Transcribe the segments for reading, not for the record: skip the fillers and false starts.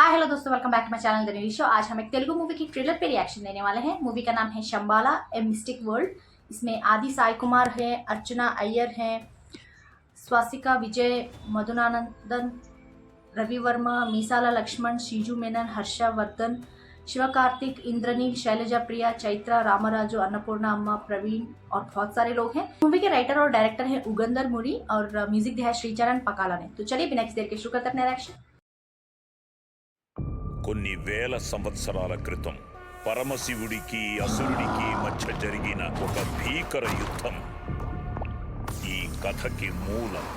हाय hello दोस्तों, welcome back to my channel the new show. आज हम एक तेलुगु मूवी की ट्रेलर पे रिएक्शन देने वाले हैं। मूवी का नाम है शंबाला ए मिस्टिक वर्ल्ड। इसमें आदि साई कुमार है, अर्चना अय्यर है, स्वासिका विजय, मधुनानंदन, रवि वर्मा, मीसाला लक्ष्मण, शीजू मेनन, हर्षवर्धन, शिवकार्तिक, इंद्रनील, शैलजा प्रिया, चैत्रा, रामराजू, अन्नपूर्णा अम्मा, प्रवीण और बहुत सारे लोग हैं। मूवी के राइटर और डायरेक्टर है उगंदर मुरी और म्यूजिक दिया है श्रीचरण पकाला ने। तो चलिए बिना किसी देर के शुरू करते अपने रिएक्शन। కొన్ని వేల సంవత్సరాల క్రితం పరమశివుడికి అసురుడికి మధ్య జరిగిన ఒక భీకర యుద్ధం ఈ కథకి మూలం.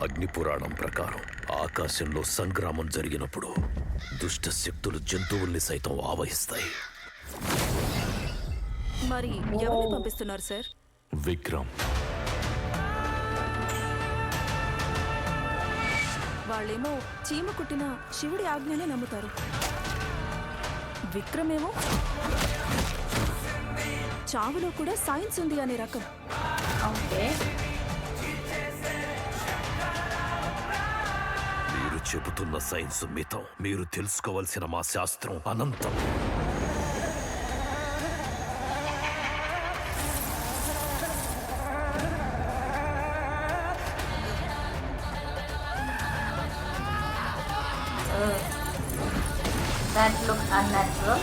అగ్నిపురాణం ప్రకారం ఆకాశంలో సంగ్రామం జరిగినప్పుడు దుష్ట శక్తులు జంతువుల్ని సైతం ఆవహిస్తాయి. మరి ఎవరిని పంపిస్తున్నారు సార్? విక్రమ్. వాళ్ళేమో చీమ కుట్టిన శివుడి ఆజ్ఞనే నమ్ముతారు. విక్రమేమో చావులో కూడా సైన్స్ ఉంది అనే రకం. మీరు చెబుతున్న సైన్స్ మితం. మీరు తెలుసుకోవాల్సిన మా శాస్త్రం అనంతం. That looked unnatural.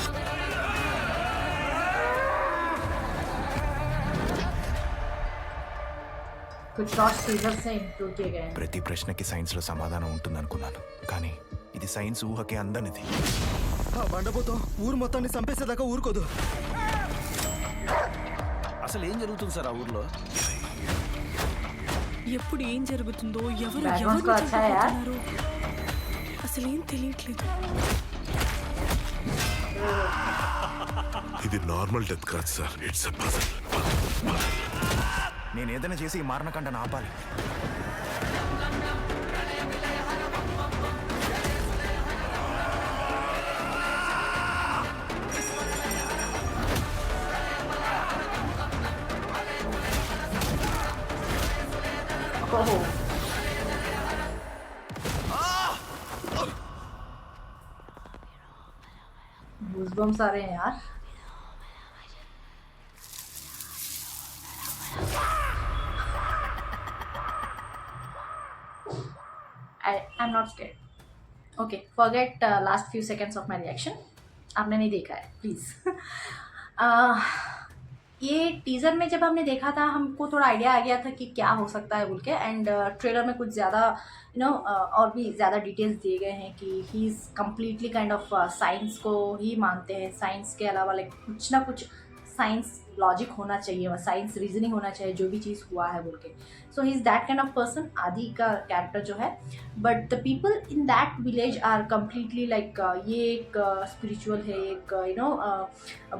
कुछ शॉर्ट टीजर से इंप्रूव किए गए हैं. ప్రతి ప్రశ్నకి సైన్స్లో సమాధానం ఉంటుందనుకున్నాను, కానీ ఇది సైన్స్ ఊహకే అందనిది. ఆ బండపోతాం ఊరు మొత్తాన్ని చంపేసేదాకా ఊరుకోదు. అసలు ఏం జరుగుతుంది సార్ ఆ ఊర్లో? ఎప్పుడు ఏం జరుగుతుందో, ఎవరు Background ఎవరిని को अच्छा है यार. చంపుతున్నారో అసలు ఏం తెలియట్లేదు. ఇది నార్మల్ డెత్ కాదు సార్, ఇట్స్ ఎ పజల్. నేను ఏదైనా చేసి ఈ మారణకాండను ఆపాలి. गूज़बम्स आ रहे हैं यार. I'm not scared. Okay, forget last few seconds of my reaction. आपने नहीं देखा है प्लीज़. ये टीज़र में जब हमने देखा था हमको थोड़ा आइडिया आ गया था कि क्या हो सकता है बोल के. एंड ट्रेलर में कुछ ज़्यादा और भी ज़्यादा डिटेल्स दिए गए हैं कि he is completely kind of science को ही मानते हैं. साइंस के अलावा लाइक कुछ ना कुछ साइंस लॉजिक होना चाहिए, साइंस रीजनिंग होना चाहिए जो भी चीज़ हुआ है बोल के. So he is that kind of person, Aadi का कैरेक्टर जो है. But the people in that village are completely like ये एक स्पिरिचुअल है, एक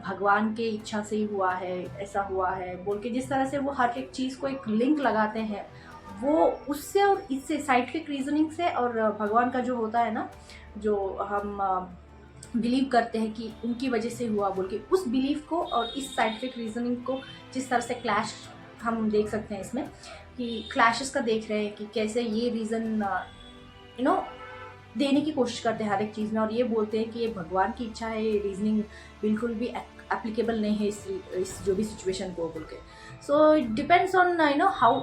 भगवान के इच्छा से ही हुआ है, ऐसा हुआ है बोल के. जिस तरह से वो हर एक चीज़ को एक लिंक लगाते हैं, वो उससे और इससे साइंटिफिक रीजनिंग से और भगवान का जो होता है ना, जो हम बिलीव करते हैं कि उनकी वजह से हुआ बोल के, उस बिलीफ को और इस साइंटिफिक रीजनिंग को जिस तरह से क्लैश हम देख सकते हैं इसमें, कि क्लैशेस का देख रहे हैं कि कैसे ये रीज़न देने की कोशिश करते हैं हर एक चीज़ में, और ये बोलते हैं कि ये भगवान की इच्छा है, ये रीजनिंग बिल्कुल भी एप्लीकेबल नहीं है इस जो भी सिचुएशन को बोल के. So it depends on how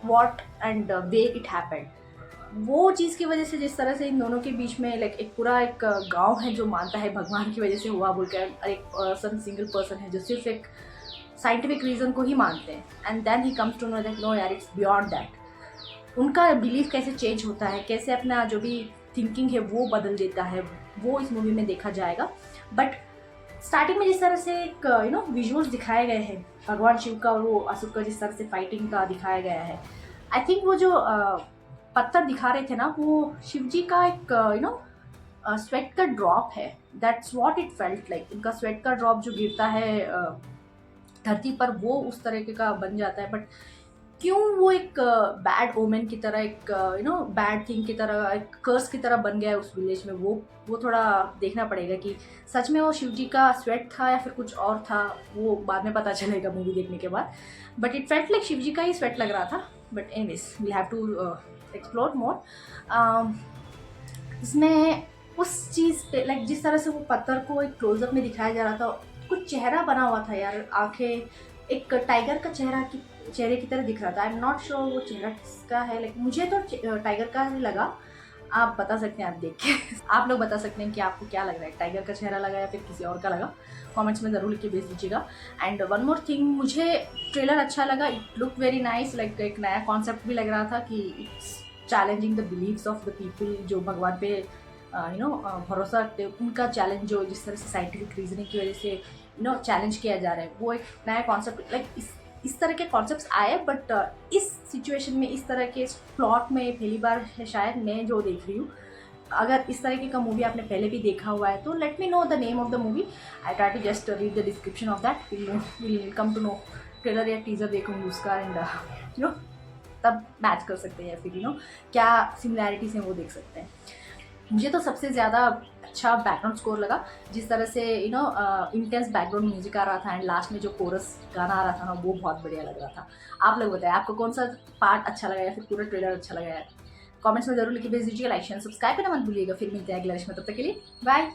what and way it happened. वो चीज़ की वजह से जिस तरह से इन दोनों के बीच में लाइक एक पूरा एक गांव है जो मानता है भगवान की वजह से हुआ बोल कर, एक पर्सन, सिंगल पर्सन है जो सिर्फ एक साइंटिफिक रीज़न को ही मानते हैं. And then he comes to know that no यार, इट्स बियॉन्ड दैट. उनका बिलीफ कैसे चेंज होता है, कैसे अपना जो भी थिंकिंग है वो बदल देता है, वो इस मूवी में देखा जाएगा. बट स्टार्टिंग में जिस तरह से एक विजुअल्स दिखाए गए हैं भगवान शिव का और वो असुर का जिस तरह से फाइटिंग का दिखाया गया है, आई थिंक वो जो पत्थर दिखा रहे थे ना, वो शिव जी का एक स्वेट का ड्रॉप है. That's what it felt like. उनका स्वेट का ड्रॉप जो गिरता है धरती पर, वो उस तरीके का बन जाता है. बट क्यों वो एक बैड ओमेन की तरह, एक बैड थिंग की तरह, एक कर्स की तरह बन गया है उस विलेज में, वो थोड़ा देखना पड़ेगा कि सच में वो शिव जी का स्वेट था या फिर कुछ और था। वो बाद में पता चलेगा मूवी देखने के बाद, but it felt like Shiv ji का ही स्वेट लग रहा था। But anyways we have to explore more. इसमें उस चीज़ पे लाइक जिस तरह से वो पत्थर को एक क्लोजअप में दिखाया जा रहा था, कुछ चेहरा बना हुआ था यार, आंखें एक टाइगर का चेहरे की तरह दिख रहा था। आई एम नॉट श्योर वो चेहरा किसका है, लाइक मुझे तो टाइगर का ही लगा। आप बता सकते हैं, आप देख के आप लोग बता सकते हैं कि आपको क्या लग रहा है, टाइगर का चेहरा लगा या फिर किसी और का लगा। कमेंट्स में ज़रूर लिख के भेज दीजिएगा। एंड वन मोर थिंग, मुझे ट्रेलर अच्छा लगा, it look very nice, like एक नया कॉन्सेप्ट भी लग रहा था कि it's challenging the believes of the people जो भगवान पे भरोसा रखते हैं, उनका चैलेंज जो जिस तरह से साइंटिफिक रीजनिंग की वजह से चैलेंज किया जा रहा है, वो एक नया कॉन्सेप्ट, लाइक इस तरह के कॉन्सेप्ट्स आए। बट इस सिचुएशन में, इस तरह के प्लॉट में पहली बार है शायद मैं जो देख रही हूँ। अगर इस तरीके का मूवी आपने पहले भी देखा हुआ है तो let me know the name of the movie. I try to just read the description of that, will come to know. Trailer या टीजर देखूँगी उसका एंड तब मैच कर सकते हैं या फिर क्या सिमिलैरिटीज़ हैं वो देख सकते हैं। मुझे तो सबसे ज़्यादा अच्छा बैकग्राउंड स्कोर लगा, जिस तरह से इंटेंस बैकग्राउंड म्यूजिक आ रहा था एंड लास्ट में जो कोरस गाना आ रहा था ना, वो बहुत बढ़िया लग रहा था। आप लोग बताएं आपको कौन सा पार्ट अच्छा लगा या फिर पूरा ट्रेलर अच्छा लगा है। कमेंट्स में जरूर लिख के भेज दीजिए। लाइक शेयर सब्सक्राइब करना मत भूलिएगा। फिर मिलते हैं अगले विषय में, तब तक के लिए बाय।